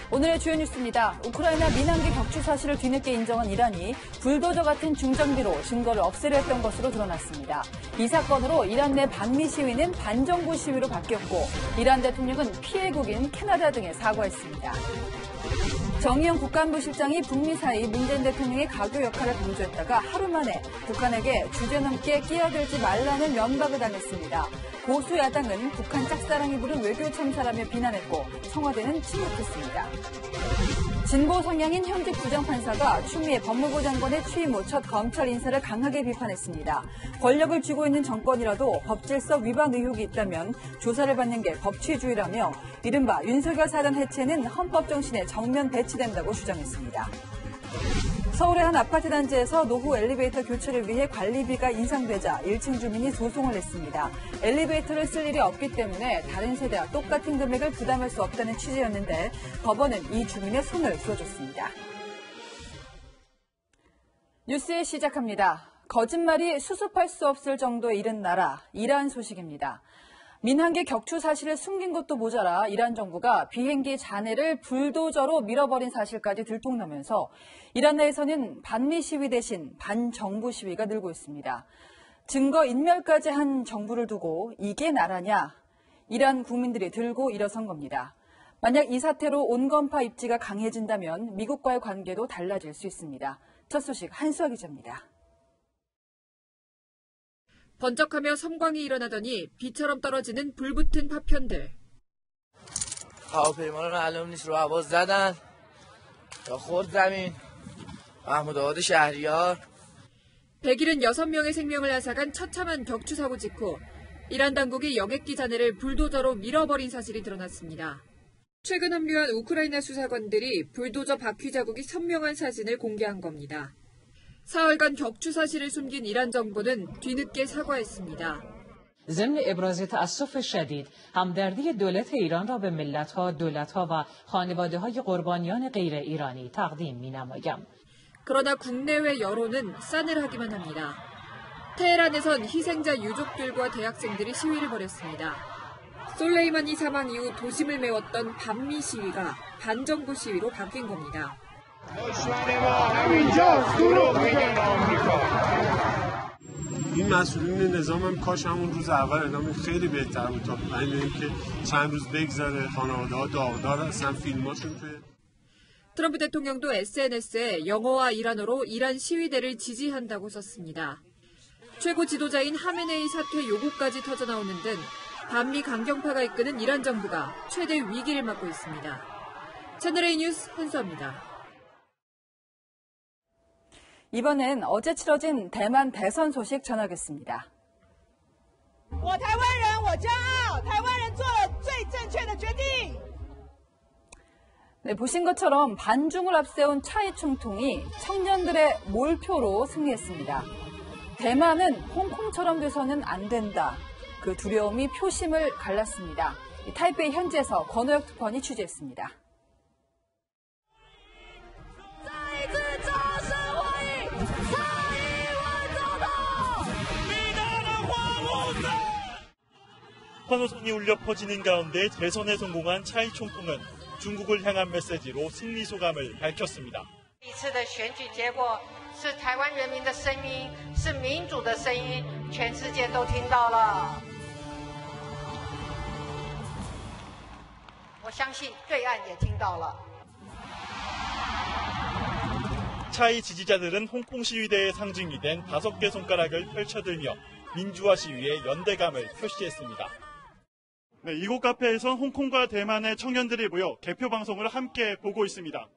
오늘의 주요 뉴스입니다. 우크라이나 민항기 격추 사실을 뒤늦게 인정한 이란이 불도저 같은 중장비로 증거를 없애려 했던 것으로 드러났습니다. 이 사건으로 이란 내 반미 시위는 반정부 시위로 바뀌었고 이란 대통령은 피해국인 캐나다 등에 사과했습니다. 정의용 국가안보실장이 북미 사이 문재인 대통령의 가교 역할을 강조했다가 하루 만에 북한에게 주제넘게 끼어들지 말라는 면박을 당했습니다. 보수 야당은 북한 짝사랑이 부른 외교 참사라며 비난했고 청와대는 침묵했습니다. 진보 성향인 현직 부장판사가 추미애 법무부 장관의 취임 후 첫 검찰 인사를 강하게 비판했습니다. 권력을 쥐고 있는 정권이라도 법질서 위반 의혹이 있다면 조사를 받는 게 법치주의라며 이른바 윤석열 사단 해체는 헌법 정신에 정면 배치된다고 주장했습니다. 서울의 한 아파트 단지에서 노후 엘리베이터 교체를 위해 관리비가 인상되자 1층 주민이 소송을 냈습니다. 엘리베이터를 쓸 일이 없기 때문에 다른 세대와 똑같은 금액을 부담할 수 없다는 취지였는데 법원은 이 주민의 손을 들어줬습니다. 뉴스 시작합니다. 거짓말이 수습할 수 없을 정도에 이른 나라, 이란 소식입니다. 민항기 격추 사실을 숨긴 것도 모자라 이란 정부가 비행기 잔해를 불도저로 밀어버린 사실까지 들통나면서 이란 내에서는 반미 시위 대신 반정부 시위가 늘고 있습니다. 증거 인멸까지 한 정부를 두고 이게 나라냐? 이란 국민들이 들고 일어선 겁니다. 만약 이 사태로 온건파 입지가 강해진다면 미국과의 관계도 달라질 수 있습니다. 첫 소식 한수아 기자입니다. 번쩍하며 섬광이 일어나더니 비처럼 떨어지는 불붙은 파편들. هواپیما رو معلوم نیست رو هوا زدن یا خورد زمین. محمود آباد شهریار. 176명의 생명을 앗아간 처참한 격추 사고 직후 이란 당국이 여객기 잔해를 불도저로 밀어버린 사실이 드러났습니다. 최근 합류한 우크라이나 수사관들이 불도저 바퀴 자국이 선명한 사진을 공개한 겁니다. 사흘간 격추 사실을 숨긴 이란 정부는 뒤늦게 사과했습니다. ضمن ابراز تأسف شدید همدردی دولت ایران را به ملت‌ها، دولت‌ها و خانواده‌های قربانیان غیر ایرانی تقدیم می‌نمایم. 그러나 국내외 여론은 싸늘하기만 합니다. 테헤란에선 희생자 유족들과 대학생들이 시위를 벌였습니다. 솔레이마니 사망 이후 도심을 메웠던 반미 시위가 반정부 시위로 바뀐 겁니다. این مسئولین نظام هم کاش همون روز اول اعلام خیلی بهتر بود تا اینکه چند روز بگذره خانواده‌ها داغدار هستن فیلماشون توی 트럼프 대통령도 SNS에 영어와 이란어로 이란 시위대를 지지한다고 썼습니다. 최고 지도자인 하메네이 사퇴 요구까지 터져나오는 등 반미 강경파가 이끄는 이란 정부가 최대 위기를 맞고 있습니다. 채널A 뉴스 한수아입니다. 이번엔 어제 치러진 대만 대선 소식 전하겠습니다. 我台湾人我骄傲台湾人做了最正确的决定 네, 보신 것처럼 반중을 앞세운 차이총통이 청년들의 몰표로 승리했습니다. 대만은 홍콩처럼 돼서는 안 된다. 그 두려움이 표심을 갈랐습니다. 타이베이 현지에서 권호혁 특파원이 취재했습니다. 환호성이 울려 퍼지는 가운데 대선에 성공한 차이 총통은 중국을 향한 메시지로 승리 소감을 밝혔습니다. 这次的选举结果是台湾人民的声音，是民主的声音，全世界都听到了。我相信对岸也听到了。 차이 지지자들은 홍콩 시위대의 상징이 된 5개 손가락을 펼쳐들며 민주화 시위에 연대감을 표시했습니다. 네, 이곳 카페에선 홍콩과 대만의 청년들이 모여 개표 방송을 함께 보고 있습니다.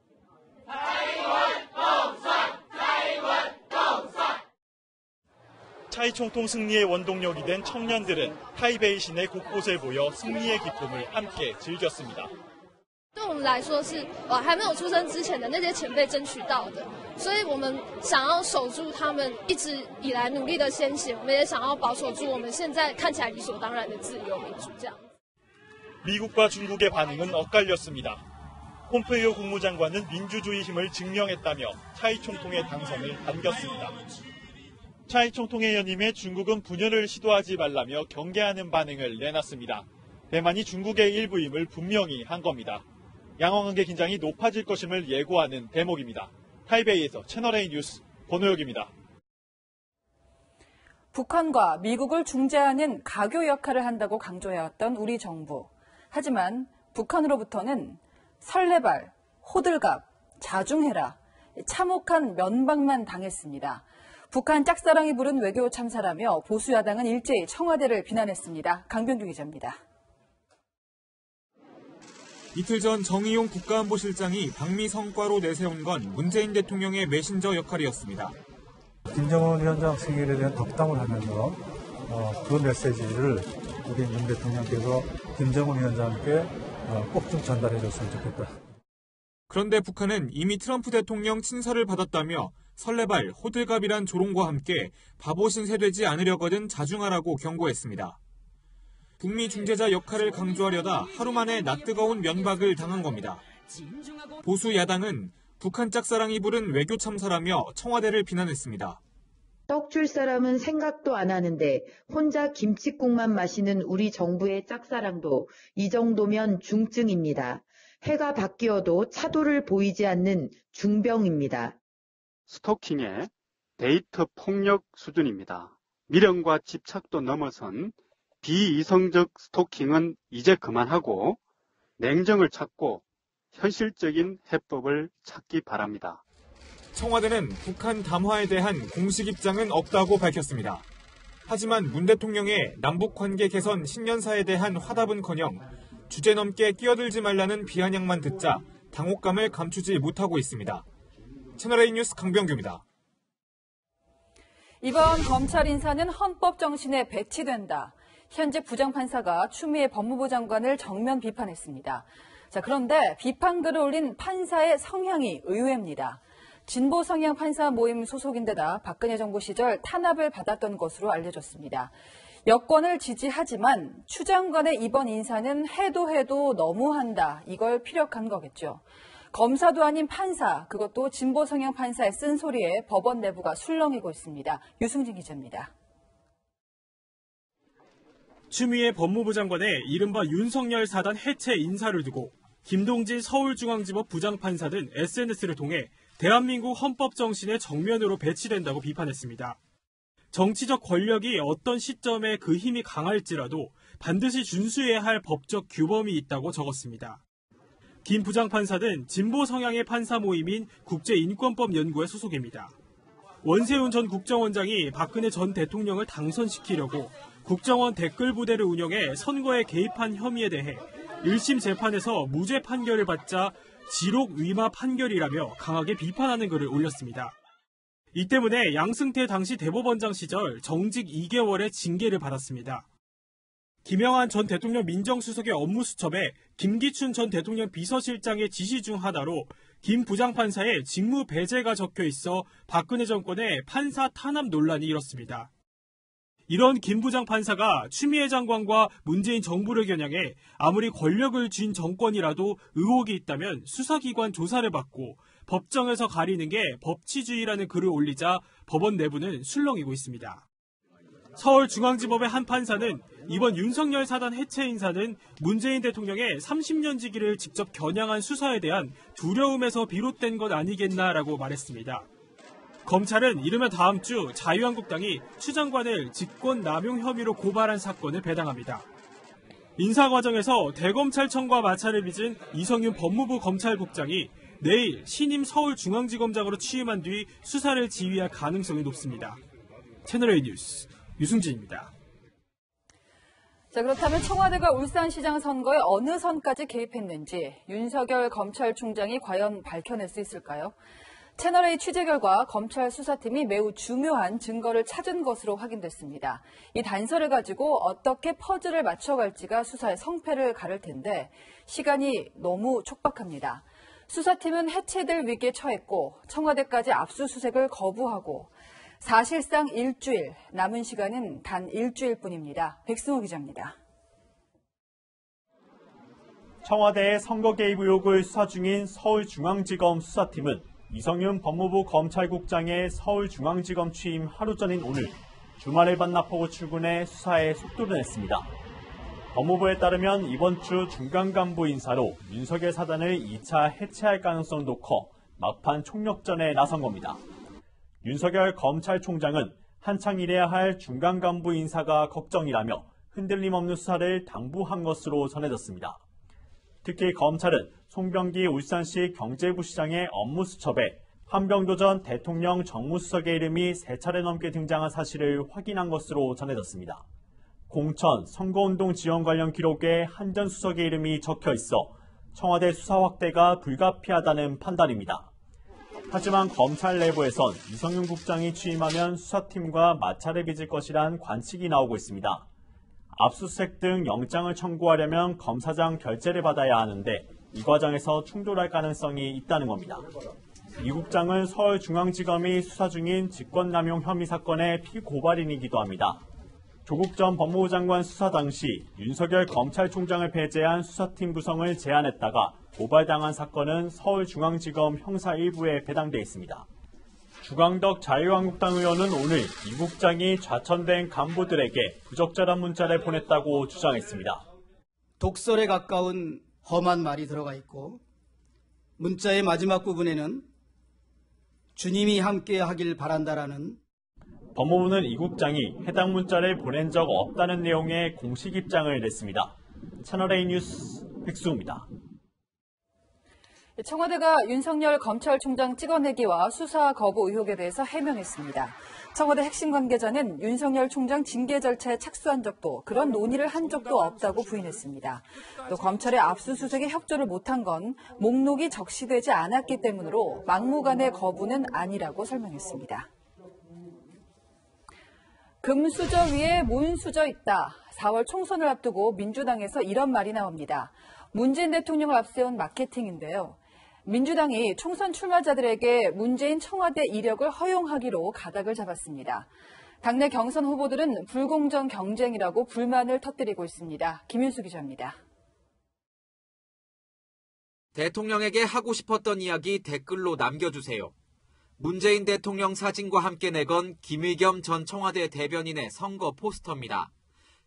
차이 총통 승리의 원동력이 된 청년들은 타이베이 시내 곳곳에 모여 승리의 기쁨을 함께 즐겼습니다. 对我们来说是还没有出生之前的那些前辈争取到的，所以我们想要守住他们一直以来努力的先血，我们也想要保守住我们现在看起来理所当然的自由民主这样。 미국과 중국의 반응은 엇갈렸습니다. 폼페이오 국무장관은 민주주의 힘을 증명했다며 차이 총통의 당선을 반겼습니다. 차이 총통의 연임에 중국은 분열을 시도하지 말라며 경계하는 반응을 내놨습니다. 대만이 중국의 일부임을 분명히 한 겁니다. 양원관계 긴장이 높아질 것임을 예고하는 대목입니다. 타이베이에서 채널A 뉴스 권호혁입니다. 북한과 미국을 중재하는 가교 역할을 한다고 강조해왔던 우리 정부. 하지만 북한으로부터는 설레발, 호들갑, 자중해라, 참혹한 면박만 당했습니다. 북한 짝사랑이 부른 외교 참사라며 보수 야당은 일제히 청와대를 비난했습니다. 강병규 기자입니다. 이틀 전 정의용 국가안보실장이 방미 성과로 내세운 건 문재인 대통령의 메신저 역할이었습니다. 김정은 위원장 생일에 대한 덕담을 하면서 그 메시지를 우리 문 대통령께서 김정은 위원장께 꼭 좀 전달해 줬으면 좋겠다. 그런데 북한은 이미 트럼프 대통령 친서를 받았다며 설레발, 호들갑이란 조롱과 함께 바보 신세되지 않으려거든 자중하라고 경고했습니다. 북미 중재자 역할을 강조하려다 하루 만에 낯뜨거운 면박을 당한 겁니다. 보수 야당은 북한 짝사랑이 부른 외교 참사라며 청와대를 비난했습니다. 떡 줄 사람은 생각도 안 하는데 혼자 김칫국만 마시는 우리 정부의 짝사랑도 이 정도면 중증입니다. 해가 바뀌어도 차도를 보이지 않는 중병입니다. 스토킹의 데이트 폭력 수준입니다. 미련과 집착도 넘어선 비이성적 스토킹은 이제 그만하고 냉정을 찾고 현실적인 해법을 찾기 바랍니다. 청와대는 북한 담화에 대한 공식 입장은 없다고 밝혔습니다. 하지만 문 대통령의 남북관계 개선 신년사에 대한 화답은커녕 주제 넘게 끼어들지 말라는 비아냥만 듣자 당혹감을 감추지 못하고 있습니다. 채널A 뉴스 강병규입니다. 이번 검찰 인사는 헌법 정신에 배치된다. 현직 부장판사가 추미애 법무부 장관을 정면 비판했습니다. 자, 그런데 비판글을 올린 판사의 성향이 의외입니다. 진보 성향 판사 모임 소속인데다 박근혜 정부 시절 탄압을 받았던 것으로 알려졌습니다. 여권을 지지하지만 추 장관의 이번 인사는 해도 너무한다. 이걸 피력한 거겠죠. 검사도 아닌 판사, 그것도 진보 성향 판사의 쓴소리에 법원 내부가 술렁이고 있습니다. 유승진 기자입니다. 추미애 법무부 장관의 이른바 윤석열 사단 해체 인사를 두고 김동진 서울중앙지법 부장판사는 SNS를 통해 대한민국 헌법 정신에 정면으로 배치된다고 비판했습니다. 정치적 권력이 어떤 시점에 그 힘이 강할지라도 반드시 준수해야 할 법적 규범이 있다고 적었습니다. 김 부장판사는 진보 성향의 판사 모임인 국제인권법연구회 소속입니다. 원세훈 전 국정원장이 박근혜 전 대통령을 당선시키려고 국정원 댓글 부대를 운영해 선거에 개입한 혐의에 대해 1심 재판에서 무죄 판결을 받자 지록 위마 판결이라며 강하게 비판하는 글을 올렸습니다. 이 때문에 양승태 당시 대법원장 시절 정직 2개월의 징계를 받았습니다. 김영한 전 대통령 민정수석의 업무수첩에 김기춘 전 대통령 비서실장의 지시 중 하나로 김 부장판사의 직무 배제가 적혀 있어 박근혜 정권의 판사 탄압 논란이 일었습니다. 이런 김 부장판사가 추미애 장관과 문재인 정부를 겨냥해 아무리 권력을 쥔 정권이라도 의혹이 있다면 수사기관 조사를 받고 법정에서 가리는 게 법치주의라는 글을 올리자 법원 내부는 술렁이고 있습니다. 서울중앙지법의 한 판사는 이번 윤석열 사단 해체 인사는 문재인 대통령의 30년 지기를 직접 겨냥한 수사에 대한 두려움에서 비롯된 것 아니겠나라고 말했습니다. 검찰은 이르면 다음 주 자유한국당이 추 장관을 직권 남용 혐의로 고발한 사건을 배당합니다. 인사 과정에서 대검찰청과 마찰을 빚은 이성윤 법무부 검찰국장이 내일 신임 서울중앙지검장으로 취임한 뒤 수사를 지휘할 가능성이 높습니다. 채널A 뉴스 유승진입니다. 자, 그렇다면 청와대가 울산시장 선거에 어느 선까지 개입했는지 윤석열 검찰총장이 과연 밝혀낼 수 있을까요? 채널A 취재 결과 검찰 수사팀이 매우 중요한 증거를 찾은 것으로 확인됐습니다. 이 단서를 가지고 어떻게 퍼즐을 맞춰갈지가 수사의 성패를 가를 텐데 시간이 너무 촉박합니다. 수사팀은 해체될 위기에 처했고 청와대까지 압수수색을 거부하고 사실상 일주일, 남은 시간은 단 일주일뿐입니다. 백승호 기자입니다. 청와대의 선거 개입 의혹을 수사 중인 서울중앙지검 수사팀은 이성윤 법무부 검찰국장의 서울중앙지검 취임 하루 전인 오늘 주말을 반납하고 출근해 수사에 속도를 냈습니다. 법무부에 따르면 이번 주 중간 간부 인사로 윤석열 사단을 2차 해체할 가능성도 커 막판 총력전에 나선 겁니다. 윤석열 검찰총장은 한창 일해야 할 중간 간부 인사가 걱정이라며 흔들림 없는 수사를 당부한 것으로 전해졌습니다. 특히 검찰은 송병기 울산시 경제부시장의 업무 수첩에 한병도 전 대통령 정무수석의 이름이 3차례 넘게 등장한 사실을 확인한 것으로 전해졌습니다. 공천, 선거운동 지원 관련 기록에 한 전 수석의 이름이 적혀 있어 청와대 수사 확대가 불가피하다는 판단입니다. 하지만 검찰 내부에선 이성윤 국장이 취임하면 수사팀과 마찰을 빚을 것이란 관측이 나오고 있습니다. 압수수색 등 영장을 청구하려면 검사장 결재를 받아야 하는데 이 과정에서 충돌할 가능성이 있다는 겁니다. 이 국장은 서울중앙지검이 수사 중인 직권남용 혐의 사건의 피고발인이기도 합니다. 조국 전 법무부 장관 수사 당시 윤석열 검찰총장을 배제한 수사팀 구성을 제안했다가 고발당한 사건은 서울중앙지검 형사 1부에 배당돼 있습니다. 주광덕 자유한국당 의원은 오늘 이 국장이 좌천된 간부들에게 부적절한 문자를 보냈다고 주장했습니다. 독설에 가까운 험한 말이 들어가 있고 문자의 마지막 부분에는 주님이 함께 하길 바란다라는 법무부는 이 국장이 해당 문자를 보낸 적 없다는 내용의 공식 입장을 냈습니다. 채널A 뉴스 백수입니다. 청와대가 윤석열 검찰총장 찍어내기와 수사 거부 의혹에 대해서 해명했습니다. 청와대 핵심 관계자는 윤석열 총장 징계 절차에 착수한 적도 그런 논의를 한 적도 없다고 부인했습니다. 또 검찰의 압수수색에 협조를 못한 건 목록이 적시되지 않았기 때문으로 막무가내 거부는 아니라고 설명했습니다. 금수저 위에 문수저 있다. 4월 총선을 앞두고 민주당에서 이런 말이 나옵니다. 문재인 대통령을 앞세운 마케팅인데요. 민주당이 총선 출마자들에게 문재인 청와대 이력을 허용하기로 가닥을 잡았습니다. 당내 경선 후보들은 불공정 경쟁이라고 불만을 터뜨리고 있습니다. 김윤수 기자입니다. 대통령에게 하고 싶었던 이야기 댓글로 남겨주세요. 문재인 대통령 사진과 함께 내건 김의겸 전 청와대 대변인의 선거 포스터입니다.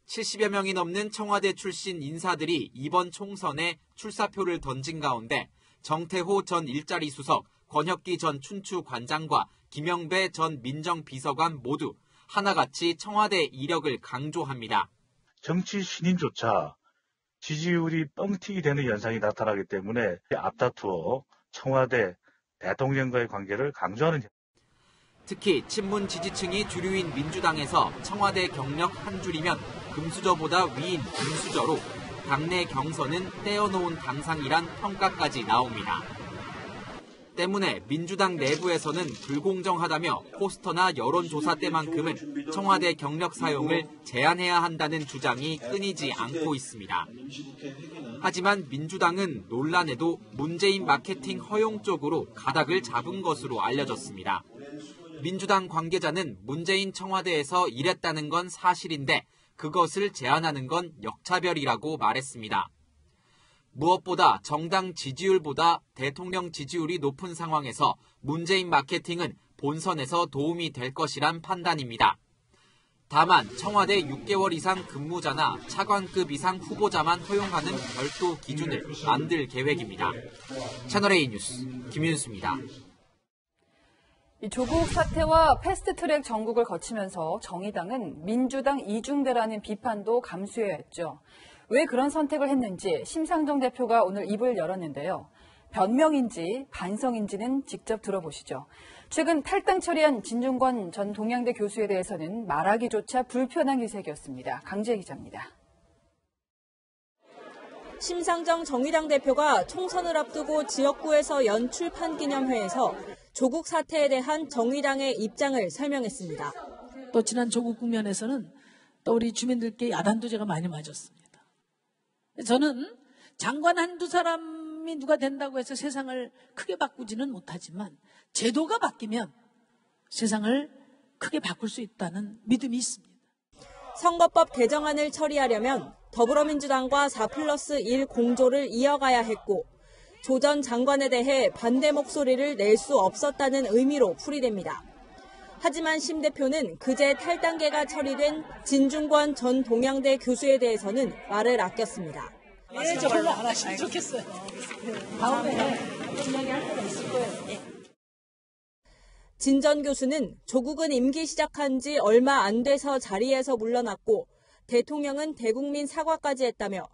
70여 명이 넘는 청와대 출신 인사들이 이번 총선에 출사표를 던진 가운데 정태호 전 일자리 수석, 권혁기 전 춘추 관장과 김영배 전 민정비서관 모두 하나같이 청와대 이력을 강조합니다. 정치 신인조차 지지율이 뻥튀기 되는 현상이 나타나기 때문에 앞다투어 청와대 대통령과의 관계를 강조하는. 특히 친문 지지층이 주류인 민주당에서 청와대 경력 한 줄이면 금수저보다 위인 금수저로 당내 경선은 떼어놓은 당상이란 평가까지 나옵니다. 때문에 민주당 내부에서는 불공정하다며 포스터나 여론조사 때만큼은 청와대 경력 사용을 제한해야 한다는 주장이 끊이지 않고 있습니다. 하지만 민주당은 논란에도 문재인 마케팅 허용 쪽으로 가닥을 잡은 것으로 알려졌습니다. 민주당 관계자는 문재인 청와대에서 일했다는 건 사실인데 그것을 제한하는 건 역차별이라고 말했습니다. 무엇보다 정당 지지율보다 대통령 지지율이 높은 상황에서 문재인 마케팅은 본선에서 도움이 될 것이란 판단입니다. 다만 청와대 6개월 이상 근무자나 차관급 이상 후보자만 허용하는 별도 기준을 만들 계획입니다. 채널A 뉴스 김윤수입니다. 조국 사태와 패스트트랙 정국을 거치면서 정의당은 민주당 이중대라는 비판도 감수해야 했죠. 왜 그런 선택을 했는지 심상정 대표가 오늘 입을 열었는데요. 변명인지 반성인지는 직접 들어보시죠. 최근 탈당 처리한 진중권 전 동양대 교수에 대해서는 말하기조차 불편한 기색이었습니다. 강재 기자입니다. 심상정 정의당 대표가 총선을 앞두고 지역구에서 연 출판 기념회에서 조국 사태에 대한 정의당의 입장을 설명했습니다. 또 지난 조국 국면에서는 또 우리 주민들께 야단도 제가 많이 맞았습니다. 저는 장관 한두 사람이 누가 된다고 해서 세상을 크게 바꾸지는 못하지만 제도가 바뀌면 세상을 크게 바꿀 수 있다는 믿음이 있습니다. 선거법 개정안을 처리하려면 더불어민주당과 4+1 공조를 이어가야 했고 조 전 장관에 대해 반대 목소리를 낼 수 없었다는 의미로 풀이됩니다. 하지만 심 대표는 그제 탈당계가 처리된 진중권 전 동양대 교수에 대해서는 말을 아꼈습니다. 네, 저걸로 안 하시면 좋겠어요. 다음에 이야기할 때가 있을 거예요. 진 전 교수는 조국은 임기 시작한 지 얼마 안 돼서 자리에서 물러났고 대통령은 대국민 사과까지 했다며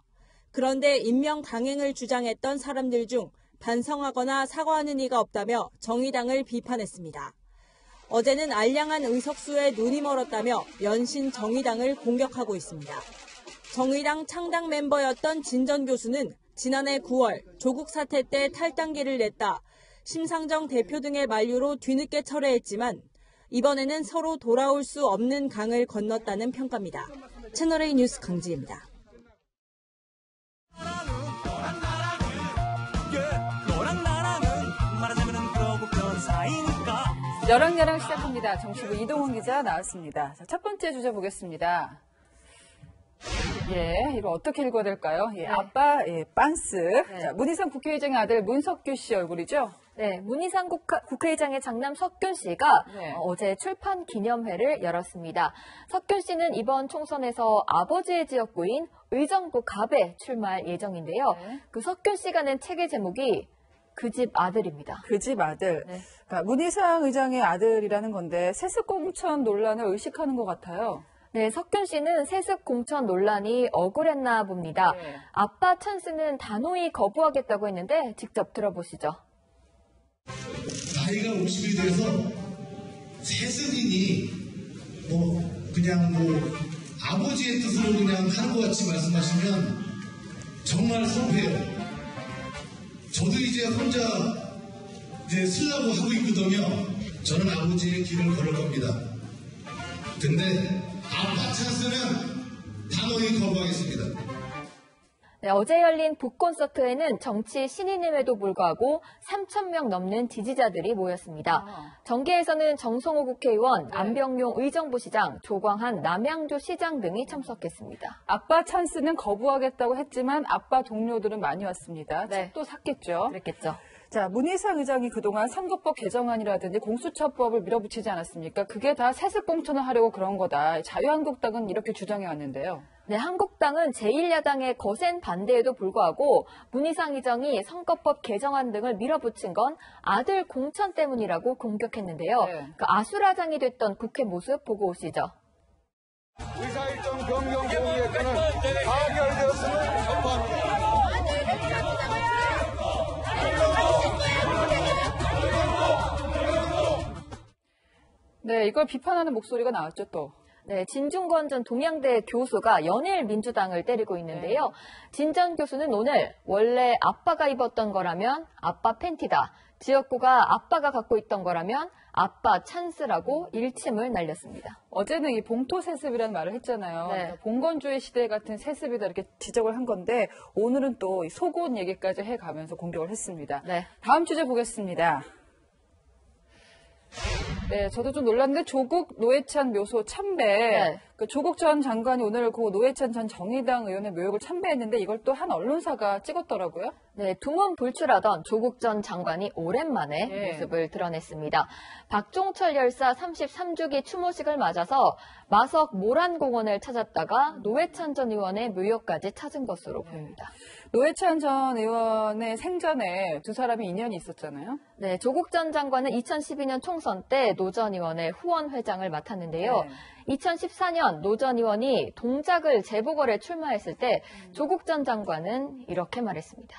그런데 임명 강행을 주장했던 사람들 중 반성하거나 사과하는 이가 없다며 정의당을 비판했습니다. 어제는 알량한 의석수에 눈이 멀었다며 연신 정의당을 공격하고 있습니다. 정의당 창당 멤버였던 진 전 교수는 지난해 9월 조국 사태 때 탈당계를 냈다. 심상정 대표 등의 만류로 뒤늦게 철회했지만 이번에는 서로 돌아올 수 없는 강을 건넜다는 평가입니다. 채널A 뉴스 강지입니다. 여랑여랑 시작합니다. 정치부 이동훈 기자 나왔습니다. 자, 첫 번째 주제 보겠습니다. 이거 어떻게 읽어야 될까요? 아빠, 빤스. 네. 자, 문희상 국회의장의 아들 문석규 씨 얼굴이죠? 네, 문희상 국회의장의 장남 석균 씨가 네. 어제 출판 기념회를 열었습니다. 석균 씨는 이번 총선에서 아버지의 지역구인 의정부 갑에 출마할 예정인데요. 네. 그 석균 씨가 낸 책의 제목이 그 집 아들입니다. 그 집 아들. 네. 그러니까 문희상 의장의 아들이라는 건데 세습 공천 논란을 의식하는 것 같아요. 네, 석균 씨는 세습 공천 논란이 억울했나 봅니다. 네. 아빠 찬스는 단호히 거부하겠다고 했는데 직접 들어보시죠. 나이가 50이 돼서 세습이니 그냥 아버지의 뜻으로 그냥 하는 것 같이 말씀하시면 정말 섭해요. 저도 이제 혼자 쓰려고 하고 있거든요. 저는 아버지의 길을 걸을 겁니다. 근데 아빠 찬스는 단호히 거부하겠습니다. 네, 어제 열린 북콘서트에는 정치 신인임에도 불구하고 3,000명 넘는 지지자들이 모였습니다. 정계에서는 정성호 국회의원, 안병용 의정부시장, 조광한 남양주 시장 등이 참석했습니다. 아빠 찬스는 거부하겠다고 했지만 아빠 동료들은 많이 왔습니다. 네. 또 샀겠죠. 그랬겠죠. 자, 문희상 의장이 그동안 선거법 개정안이라든지 공수처법을 밀어붙이지 않았습니까? 그게 다 세습 공천을 하려고 그런 거다. 자유한국당은 이렇게 주장해 왔는데요. 네, 한국당은 제1야당의 거센 반대에도 불구하고 문희상 의장이 선거법 개정안 등을 밀어붙인 건 아들 공천 때문이라고 공격했는데요. 네. 그 아수라장이 됐던 국회 모습 보고 오시죠. 의사일정 변경 동의에 따른 가결되었음을 선포합니다. 네, 이걸 비판하는 목소리가 나왔죠, 또. 네, 진중권 전 동양대 교수가 연일 민주당을 때리고 있는데요. 진 전 교수는 오늘 원래 아빠가 입었던 거라면 아빠 팬티다. 지역구가 아빠가 갖고 있던 거라면 아빠 찬스라고 일침을 날렸습니다. 어제는 이 봉토 세습이라는 말을 했잖아요. 네. 그러니까 봉건주의 시대 같은 세습이다 이렇게 지적을 한 건데 오늘은 또 속옷 얘기까지 해가면서 공격을 했습니다. 네. 다음 주제 보겠습니다. 네, 저도 좀 놀랐는데 조국 노회찬 묘소 참배. 네. 그 조국 전 장관이 오늘 그 노회찬 전 정의당 의원의 묘역을 참배했는데 이걸 또 한 언론사가 찍었더라고요. 네, 두문불출하던 조국 전 장관이 오랜만에 네. 모습을 드러냈습니다. 박종철 열사 33주기 추모식을 맞아서 마석 모란공원을 찾았다가 노회찬 전 의원의 묘역까지 찾은 것으로 보입니다. 노회찬 전 의원의 생전에 두 사람이 인연이 있었잖아요. 네, 조국 전 장관은 2012년 총선 때 노 전 의원의 후원회장을 맡았는데요. 네. 2014년 노 전 의원이 동작을 재보궐에 출마했을 때 조국 전 장관은 이렇게 말했습니다.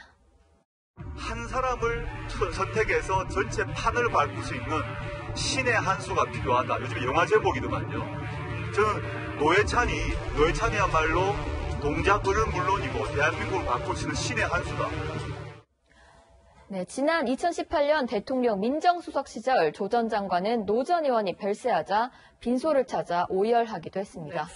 한 사람을 선택해서 전체 판을 바꿀 수 있는 신의 한 수가 필요하다. 요즘 영화 제목이더만요. 저는 노회찬이야말로 동작은 물론이고 대한민국을 바꿀 수 있는 신의 한 수다. 네, 지난 2018년 대통령 민정수석 시절 조 전 장관은 노 전 의원이 별세하자 빈소를 찾아 오열하기도 했습니다. 네.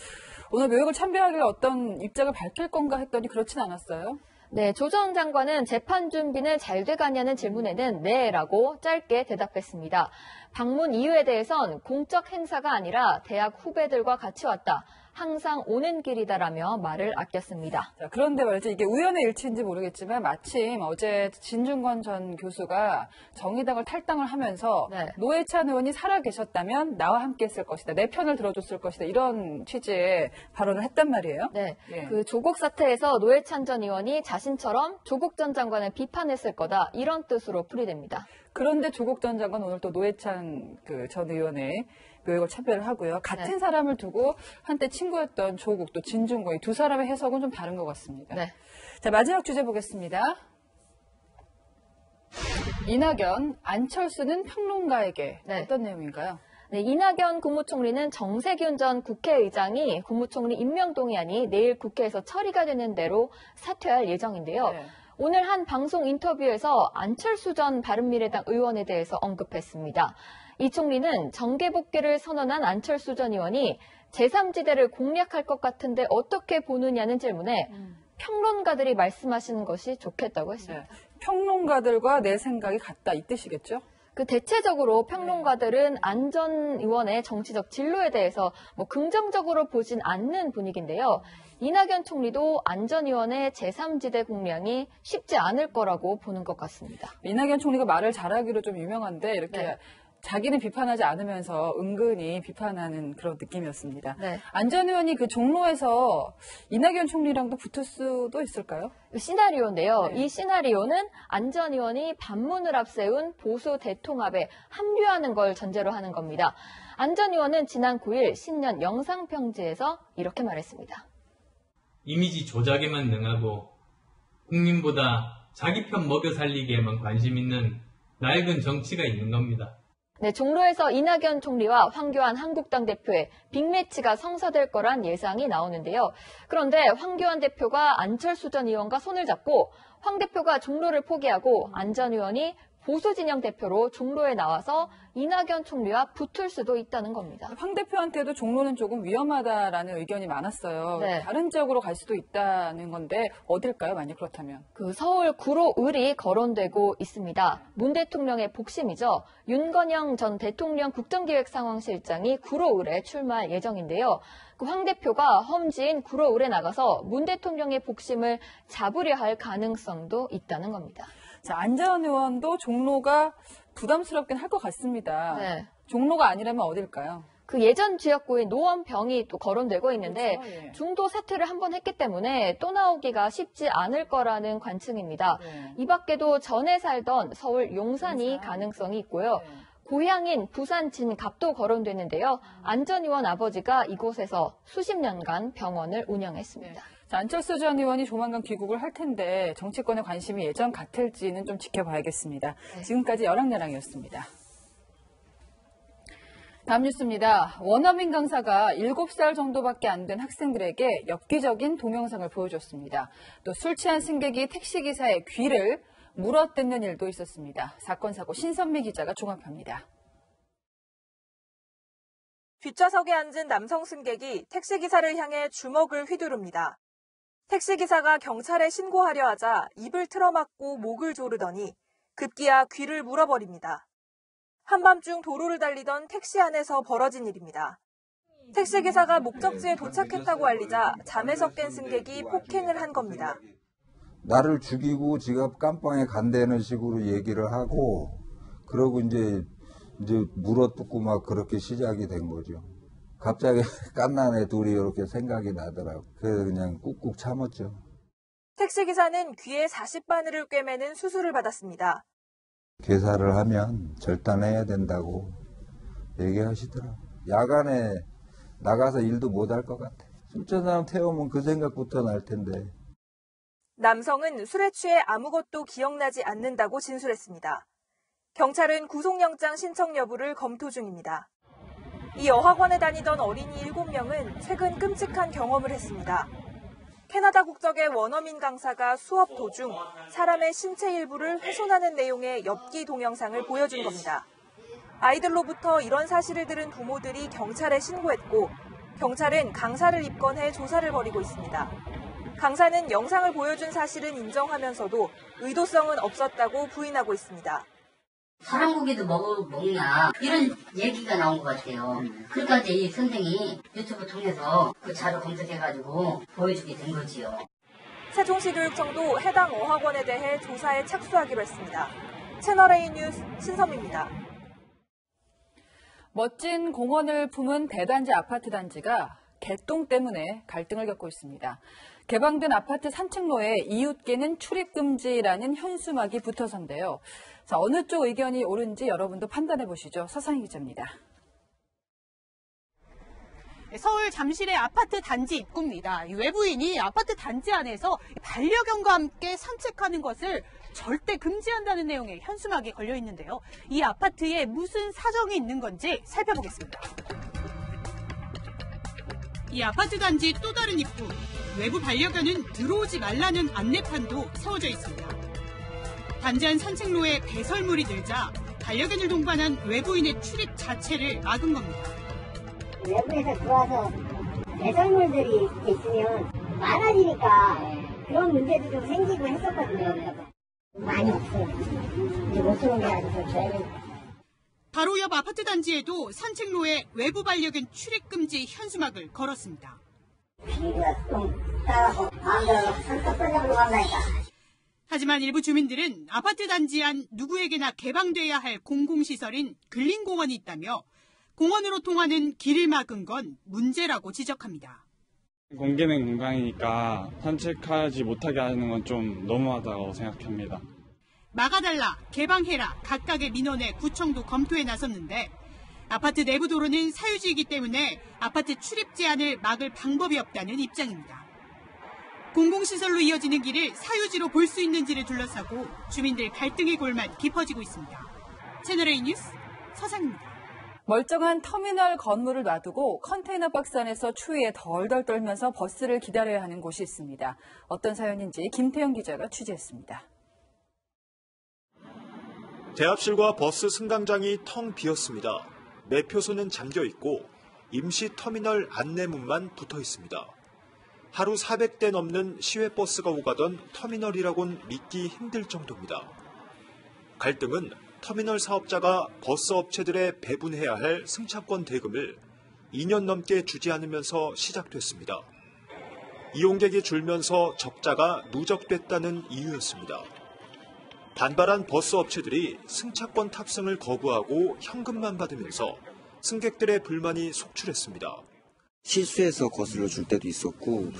오늘 묘역을 참배하길래 어떤 입장을 밝힐 건가 했더니 그렇진 않았어요. 네, 조 전 장관은 재판 준비는 잘 돼가냐는 질문에는 네라고 짧게 대답했습니다. 방문 이유에 대해선 공적 행사가 아니라 대학 후배들과 같이 왔다. 항상 오는 길이다라며 말을 아꼈습니다. 자, 그런데 말이죠. 이게 우연의 일치인지 모르겠지만 마침 어제 진중권 전 교수가 정의당을 탈당을 하면서 노회찬 의원이 살아계셨다면 나와 함께 했을 것이다. 내 편을 들어줬을 것이다. 이런 취지의 발언을 했단 말이에요. 네. 그 조국 사태에서 노회찬 전 의원이 자신처럼 조국 전 장관을 비판했을 거다. 이런 뜻으로 풀이됩니다. 그런데 조국 전 장관 오늘 또 노회찬 전 의원의 묘역을 차별을 하고요. 같은 사람을 두고 한때 친구였던 조국 또 진중권 이 두 사람의 해석은 좀 다른 것 같습니다. 자, 마지막 주제 보겠습니다. 이낙연, 안철수는 평론가에게 어떤 내용인가요? 네, 이낙연 국무총리는 정세균 전 국회의장이 국무총리 임명동의안이 내일 국회에서 처리가 되는 대로 사퇴할 예정인데요. 오늘 한 방송 인터뷰에서 안철수 전 바른미래당 의원에 대해서 언급했습니다. 이 총리는 정계 복귀를 선언한 안철수 전 의원이 제3지대를 공략할 것 같은데 어떻게 보느냐는 질문에 평론가들이 말씀하시는 것이 좋겠다고 했습니다. 평론가들과 내 생각이 같다 이 뜻이겠죠? 그 대체적으로 평론가들은 안 전 의원의 정치적 진로에 대해서 긍정적으로 보진 않는 분위기인데요. 이낙연 총리도 안 전 의원의 제3지대 공략이 쉽지 않을 거라고 보는 것 같습니다. 이낙연 총리가 말을 잘하기로 좀 유명한데 이렇게 자기는 비판하지 않으면서 은근히 비판하는 그런 느낌이었습니다. 안 전 의원이 그 종로에서 이낙연 총리랑도 붙을 수도 있을까요? 시나리오인데요. 이 시나리오는 안 전 의원이 반문을 앞세운 보수 대통합에 합류하는 걸 전제로 하는 겁니다. 안 전 의원은 지난 9일 신년 영상평지에서 이렇게 말했습니다. 이미지 조작에만 능하고 국민보다 자기 편 먹여 살리기에만 관심 있는 낡은 정치가 있는 겁니다. 네, 종로에서 이낙연 총리와 황교안 한국당 대표의 빅매치가 성사될 거란 예상이 나오는데요. 그런데 황교안 대표가 안철수 전 의원과 손을 잡고 황 대표가 종로를 포기하고 안 전 의원이 보수 진영 대표로 종로에 나와서 이낙연 총리와 붙을 수도 있다는 겁니다. 황 대표한테도 종로는 조금 위험하다라는 의견이 많았어요. 다른 지역으로 갈 수도 있다는 건데 어딜까요? 만약 그렇다면. 그 서울 구로을이 거론되고 있습니다. 문 대통령의 복심이죠. 윤건영 전 대통령 국정기획상황실장이 구로을에 출마할 예정인데요. 그 황 대표가 험지인 구로을에 나가서 문 대통령의 복심을 잡으려 할 가능성도 있다는 겁니다. 자, 안 전 의원도 종로가 부담스럽긴 할 것 같습니다. 종로가 아니라면 어딜까요? 그 예전 지역구인 노원병이 또 거론되고 있는데 중도 사퇴를 한번 했기 때문에 또 나오기가 쉽지 않을 거라는 관측입니다. 이 밖에도 전에 살던 서울 용산이 가능성이 있고요. 고향인 부산 진갑도 거론되는데요. 안 전 의원 아버지가 이곳에서 수십 년간 병원을 운영했습니다. 자, 안철수 전 의원이 조만간 귀국을 할 텐데 정치권의 관심이 예전 같을지는 좀 지켜봐야겠습니다. 지금까지 여랑야랑이었습니다. 다음 뉴스입니다. 원어민 강사가 7살 정도밖에 안 된 학생들에게 엽기적인 동영상을 보여줬습니다. 또 술 취한 승객이 택시기사의 귀를 물어뜯는 일도 있었습니다. 사건 사고 신선미 기자가 종합합니다. 뒷좌석에 앉은 남성 승객이 택시기사를 향해 주먹을 휘두릅니다. 택시기사가 경찰에 신고하려 하자 입을 틀어막고 목을 조르더니 급기야 귀를 물어버립니다. 한밤중 도로를 달리던 택시 안에서 벌어진 일입니다. 택시기사가 목적지에 도착했다고 알리자 잠에서 깬 승객이 폭행을 한 겁니다. 나를 죽이고 지가 깜빵에 간다는 식으로 얘기를 하고 그러고 이제 물어뜯고 막 그렇게 시작이 된 거죠. 갑자기 깐난애 둘이 이렇게 생각이 나더라고. 그래서 그냥 꾹꾹 참았죠. 택시기사는 귀에 40바늘을 꿰매는 수술을 받았습니다. 괴사를 하면 절단해야 된다고 얘기하시더라고. 야간에 나가서 일도 못할 것 같아. 술 취한 사람 태우면 그 생각부터 날 텐데. 남성은 술에 취해 아무것도 기억나지 않는다고 진술했습니다. 경찰은 구속영장 신청 여부를 검토 중입니다. 이 어학원에 다니던 어린이 7명은 최근 끔찍한 경험을 했습니다. 캐나다 국적의 원어민 강사가 수업 도중 사람의 신체 일부를 훼손하는 내용의 엽기 동영상을 보여준 겁니다. 아이들로부터 이런 사실을 들은 부모들이 경찰에 신고했고 경찰은 강사를 입건해 조사를 벌이고 있습니다. 강사는 영상을 보여준 사실은 인정하면서도 의도성은 없었다고 부인하고 있습니다. 사람 고기도 먹냐 이런 얘기가 나온 것 같아요. 그러니까 이제 이 선생이 유튜브 통해서 그 자료 검색해가지고 보여주게 된 거지요. 세종시교육청도 해당 어학원에 대해 조사에 착수하기로 했습니다. 채널A 뉴스 신선미입니다. 멋진 공원을 품은 대단지 아파트 단지가 개똥 때문에 갈등을 겪고 있습니다. 개방된 아파트 산책로에 이웃개는 출입금지라는 현수막이 붙어서인데요. 자, 어느 쪽 의견이 옳은지 여러분도 판단해 보시죠. 서상희 기자입니다. 서울 잠실의 아파트 단지 입구입니다. 외부인이 아파트 단지 안에서 반려견과 함께 산책하는 것을 절대 금지한다는 내용의 현수막이 걸려 있는데요. 이 아파트에 무슨 사정이 있는 건지 살펴보겠습니다. 이 아파트 단지 또 다른 입구, 외부 반려견은 들어오지 말라는 안내판도 세워져 있습니다. 단지 안 산책로에 배설물이 늘자 반려견을 동반한 외부인의 출입 자체를 막은 겁니다. 외부에서 들어와서 배설물들이 있으면 많아지니까 그런 문제도 좀 생기고 했었거든요. 많이 없어요. 이제 못 쓰는 게 아니고 저희는. 바로 옆 아파트 단지에도 산책로에 외부 반려견 출입금지 현수막을 걸었습니다. 피가 좀 따라서 마음대로 산책하려고 한다니까. 하지만 일부 주민들은 아파트 단지 안 누구에게나 개방돼야 할 공공시설인 근린공원이 있다며 공원으로 통하는 길을 막은 건 문제라고 지적합니다. 공개된 공간이니까 산책하지 못하게 하는 건 좀 너무하다고 생각합니다. 막아달라, 개방해라 각각의 민원에 구청도 검토에 나섰는데 아파트 내부 도로는 사유지이기 때문에 아파트 출입 제한을 막을 방법이 없다는 입장입니다. 공공시설로 이어지는 길을 사유지로 볼 수 있는지를 둘러싸고 주민들 갈등의 골만 깊어지고 있습니다. 채널A 뉴스 서상입니다. 멀쩡한 터미널 건물을 놔두고 컨테이너 박스 안에서 추위에 덜덜 떨면서 버스를 기다려야 하는 곳이 있습니다. 어떤 사연인지 김태영 기자가 취재했습니다. 대합실과 버스 승강장이 텅 비었습니다. 매표소는 잠겨 있고 임시 터미널 안내문만 붙어 있습니다. 하루 400대 넘는 시외버스가 오가던 터미널이라곤 믿기 힘들 정도입니다. 갈등은 터미널 사업자가 버스 업체들에 배분해야 할 승차권 대금을 2년 넘게 주지 않으면서 시작됐습니다. 이용객이 줄면서 적자가 누적됐다는 이유였습니다. 반발한 버스 업체들이 승차권 탑승을 거부하고 현금만 받으면서 승객들의 불만이 속출했습니다. 실수해서 거슬러 줄 때도 있었고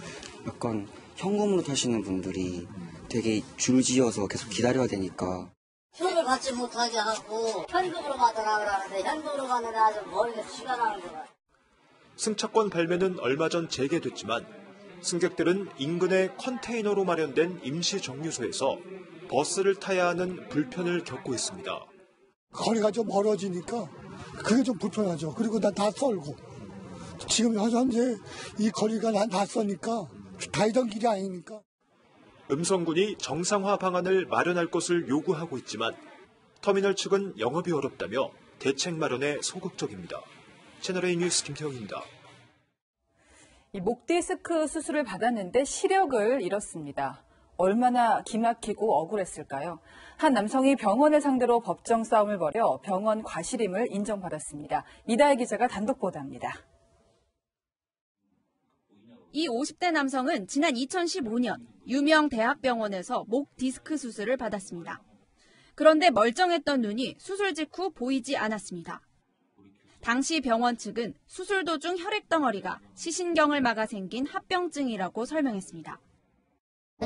약간 현금으로 타시는 분들이 되게 줄지어서 계속 기다려야 되니까 표를 받지 못하게 하고 현금으로 받으라 그러는데 현금으로 받는데 아주 머리가 쥐가 나는 거야. 승차권 발매는 얼마 전 재개됐지만 승객들은 인근의 컨테이너로 마련된 임시 정류소에서 버스를 타야 하는 불편을 겪고 있습니다. 거리가 좀 멀어지니까 그게 좀 불편하죠. 그리고 다 썰고 지금 현재 이 거리가 낯서니까 다니던 길이 아니니까. 음성군이 정상화 방안을 마련할 것을 요구하고 있지만 터미널 측은 영업이 어렵다며 대책 마련에 소극적입니다. 채널A 뉴스 김태형입니다. 이 목 디스크 수술을 받았는데 시력을 잃었습니다. 얼마나 기막히고 억울했을까요? 한 남성이 병원을 상대로 법정 싸움을 벌여 병원 과실임을 인정받았습니다. 이다혜 기자가 단독 보도합니다. 이 50대 남성은 지난 2015년 유명 대학병원에서 목 디스크 수술을 받았습니다. 그런데 멀쩡했던 눈이 수술 직후 보이지 않았습니다. 당시 병원 측은 수술 도중 혈액덩어리가 시신경을 막아 생긴 합병증이라고 설명했습니다.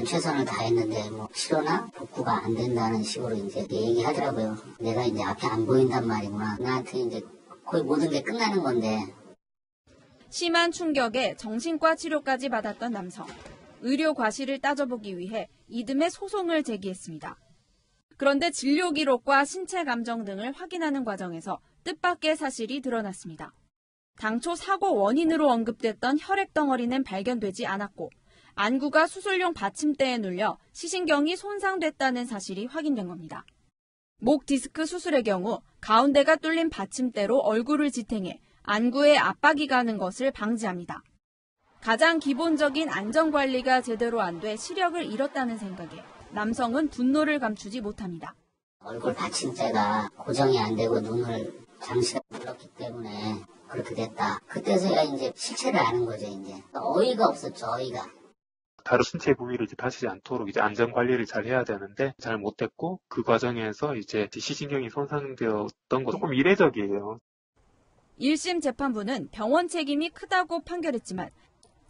최선을 다했는데 치료나 복구가 안 된다는 식으로 이제 얘기하더라고요. 내가 이제 앞에 안 보인단 말이구나. 나한테 이제 거의 모든 게 끝나는 건데. 심한 충격에 정신과 치료까지 받았던 남성. 의료 과실을 따져보기 위해 이듬해 소송을 제기했습니다. 그런데 진료 기록과 신체 감정 등을 확인하는 과정에서 뜻밖의 사실이 드러났습니다. 당초 사고 원인으로 언급됐던 혈액덩어리는 발견되지 않았고 안구가 수술용 받침대에 눌려 시신경이 손상됐다는 사실이 확인된 겁니다. 목 디스크 수술의 경우 가운데가 뚫린 받침대로 얼굴을 지탱해 안구에 압박이 가는 것을 방지합니다. 가장 기본적인 안전관리가 제대로 안 돼 시력을 잃었다는 생각에 남성은 분노를 감추지 못합니다. 얼굴 받침대가 고정이 안 되고 눈을 장시간 눌렀기 때문에 그렇게 됐다. 그때서야 이제 실체를 아는 거죠, 이제. 어이가 없었죠, 어이가. 다른 신체 부위를 이제 다치지 않도록 이제 안전 관리를 잘 해야 되는데 잘 못했고 그 과정에서 이제 지시신경이 손상되었던 거 조금 이례적이에요. 1심 재판부는 병원 책임이 크다고 판결했지만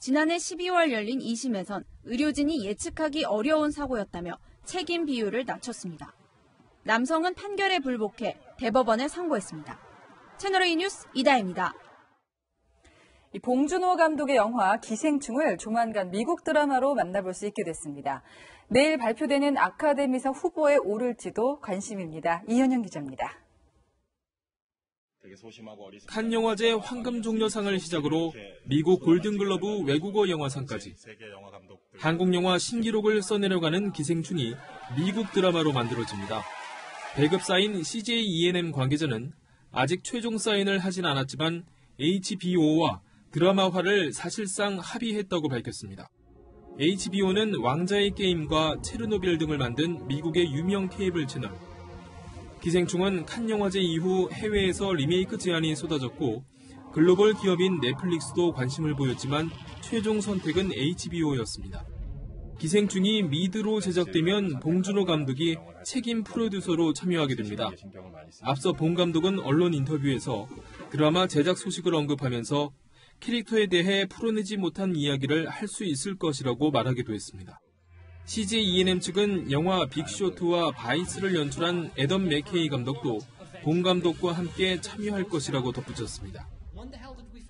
지난해 12월 열린 2심에선 의료진이 예측하기 어려운 사고였다며 책임 비율을 낮췄습니다. 남성은 판결에 불복해 대법원에 상고했습니다. 채널A 뉴스 이다혜입니다. 봉준호 감독의 영화 기생충을 조만간 미국 드라마로 만나볼 수 있게 됐습니다. 내일 발표되는 아카데미상 후보에 오를지도 관심입니다. 이현영 기자입니다. 칸 영화제 황금종려상을 시작으로 미국 골든글러브 외국어 영화상까지 한국 영화 신기록을 써내려가는 기생충이 미국 드라마로 만들어집니다. 배급 사인 CJ E&M 관계자는 아직 최종 사인을 하진 않았지만 HBO와 드라마화를 사실상 합의했다고 밝혔습니다. HBO는 왕자의 게임과 체르노빌 등을 만든 미국의 유명 케이블 채널. 기생충은 칸 영화제 이후 해외에서 리메이크 제안이 쏟아졌고 글로벌 기업인 넷플릭스도 관심을 보였지만 최종 선택은 HBO였습니다. 기생충이 미드로 제작되면 봉준호 감독이 책임 프로듀서로 참여하게 됩니다. 앞서 봉 감독은 언론 인터뷰에서 드라마 제작 소식을 언급하면서 캐릭터에 대해 풀어내지 못한 이야기를 할 수 있을 것이라고 말하기도 했습니다. CJ E&M 측은 영화 빅쇼트와 바이스를 연출한 애덤 맥케이 감독도 봉 감독과 함께 참여할 것이라고 덧붙였습니다.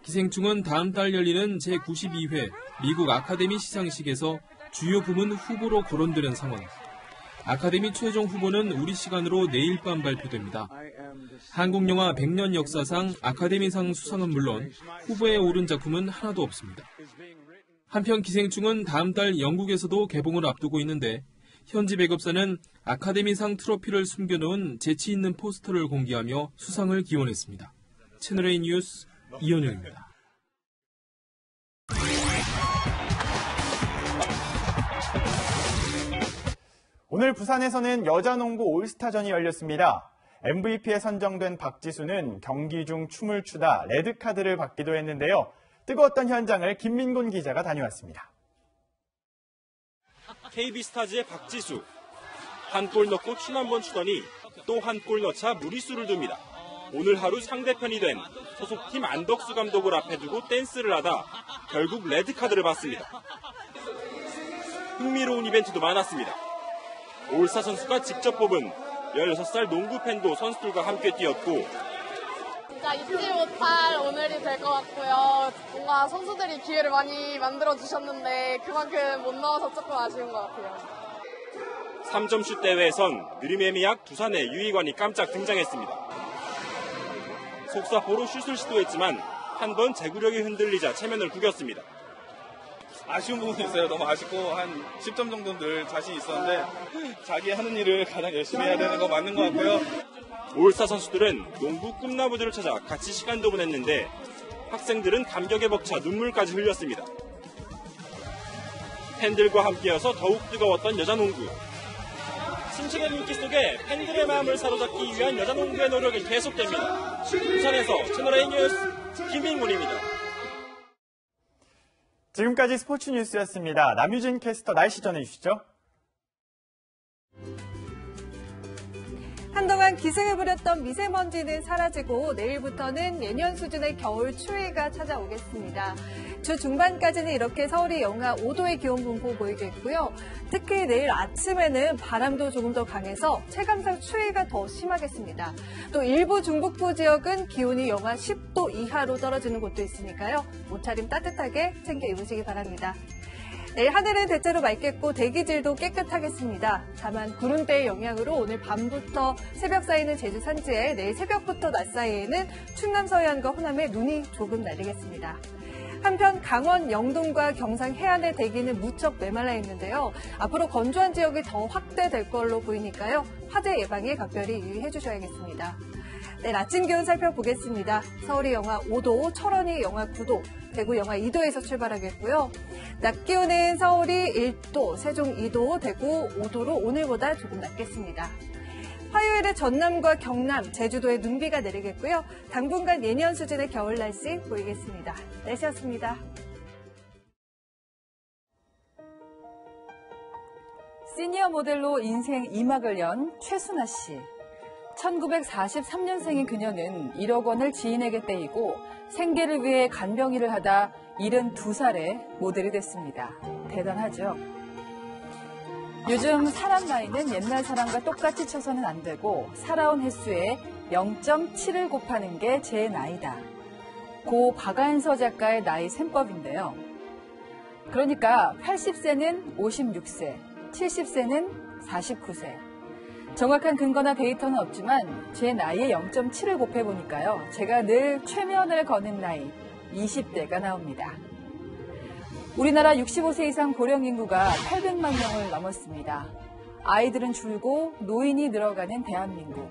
기생충은 다음 달 열리는 제92회 미국 아카데미 시상식에서 주요 부문 후보로 거론되는 상황. 아카데미 최종 후보는 우리 시간으로 내일 밤 발표됩니다. 한국 영화 100년 역사상 아카데미상 수상은 물론 후보에 오른 작품은 하나도 없습니다. 한편 기생충은 다음 달 영국에서도 개봉을 앞두고 있는데 현지 배급사는 아카데미상 트로피를 숨겨놓은 재치 있는 포스터를 공개하며 수상을 기원했습니다. 채널A 뉴스 이현영입니다. 오늘 부산에서는 여자농구 올스타전이 열렸습니다. MVP에 선정된 박지수는 경기 중 춤을 추다 레드카드를 받기도 했는데요. 뜨거웠던 현장을 김민곤 기자가 다녀왔습니다. KB스타즈의 박지수. 한 골 넣고 춤 한 번 추더니 또 한 골 넣자 무리수를 둡니다. 오늘 하루 상대편이 된 소속팀 안덕수 감독을 앞에 두고 댄스를 하다 결국 레드카드를 받습니다. 흥미로운 이벤트도 많았습니다. 올스타 선수가 직접 뽑은 16살 농구 팬도 선수들과 함께 뛰었고 진짜 잊지 못할 오늘이 될 것 같고요. 뭔가 선수들이 기회를 많이 만들어주셨는데 그만큼 못 넣어서 조금 아쉬운 것 같아요. 3점슛 대회에선 느리메미약 두산의 유희관이 깜짝 등장했습니다. 속사포로 슛을 시도했지만 한 번 제구력이 흔들리자 체면을 구겼습니다. 아쉬운 부분이 있어요. 너무 아쉽고 한 10점 정도는 늘 자신 있었는데 자기 하는 일을 가장 열심히 해야 되는 거 맞는 것 같고요. 올스타 선수들은 농구 꿈나무들을 찾아 같이 시간도 보냈는데 학생들은 감격에 벅차 눈물까지 흘렸습니다. 팬들과 함께여서 더욱 뜨거웠던 여자농구. 심층의 눈길 속에 팬들의 마음을 사로잡기 위한 여자농구의 노력이 계속됩니다. 부산에서 채널A 뉴스 김민곤입니다. 지금까지 스포츠 뉴스였습니다. 남유진 캐스터 날씨 전해주시죠. 한동안 기승을 부렸던 미세먼지는 사라지고 내일부터는 예년 수준의 겨울 추위가 찾아오겠습니다. 주 중반까지는 이렇게 서울이 영하 5도의 기온 분포 보이겠고요. 특히 내일 아침에는 바람도 조금 더 강해서 체감상 추위가 더 심하겠습니다. 또 일부 중북부 지역은 기온이 영하 10도 이하로 떨어지는 곳도 있으니까요. 옷차림 따뜻하게 챙겨 입으시기 바랍니다. 내일 하늘은 대체로 맑겠고 대기질도 깨끗하겠습니다. 다만 구름대의 영향으로 오늘 밤부터 새벽 사이는 제주 산지에 내일 새벽부터 낮 사이에는 충남 서해안과 호남에 눈이 조금 내리겠습니다. 한편 강원 영동과 경상 해안의 대기는 무척 메말라 있는데요. 앞으로 건조한 지역이 더 확대될 걸로 보이니까요. 화재 예방에 각별히 유의해 주셔야겠습니다. 내일 아침 기온 살펴보겠습니다. 서울이 영하 5도, 철원이 영하 9도, 대구 영하 2도에서 출발하겠고요. 낮 기온은 서울이 1도, 세종 2도, 대구 5도로 오늘보다 조금 낮겠습니다. 화요일에 전남과 경남, 제주도에 눈비가 내리겠고요. 당분간 예년 수준의 겨울 날씨 보이겠습니다. 날씨였습니다. 시니어 모델로 인생 2막을 연 최순아 씨. 1943년생인 그녀는 1억 원을 지인에게 떼이고 생계를 위해 간병일을 하다 72살에 모델이 됐습니다. 대단하죠? 요즘 사람 나이는 옛날 사람과 똑같이 쳐서는 안 되고 살아온 횟수에 0.7을 곱하는 게 제 나이다. 고 박안서 작가의 나이 셈법인데요. 그러니까 80세는 56세, 70세는 49세. 정확한 근거나 데이터는 없지만 제 나이에 0.7을 곱해보니까요. 제가 늘 최면을 거는 나이 20대가 나옵니다. 우리나라 65세 이상 고령 인구가 800만 명을 넘었습니다. 아이들은 줄고 노인이 늘어가는 대한민국.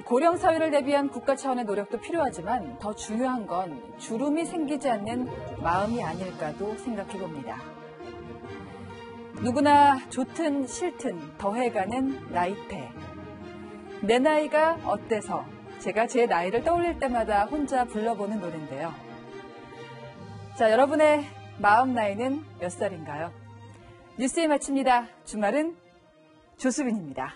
고령 사회를 대비한 국가 차원의 노력도 필요하지만 더 중요한 건 주름이 생기지 않는 마음이 아닐까도 생각해봅니다. 누구나 좋든 싫든 더해가는 나이테. 내 나이가 어때서 제가 제 나이를 떠올릴 때마다 혼자 불러보는 노래인데요. 자, 여러분의 마음 나이는 몇 살인가요? 뉴스에 마칩니다. 주말은 조수빈입니다.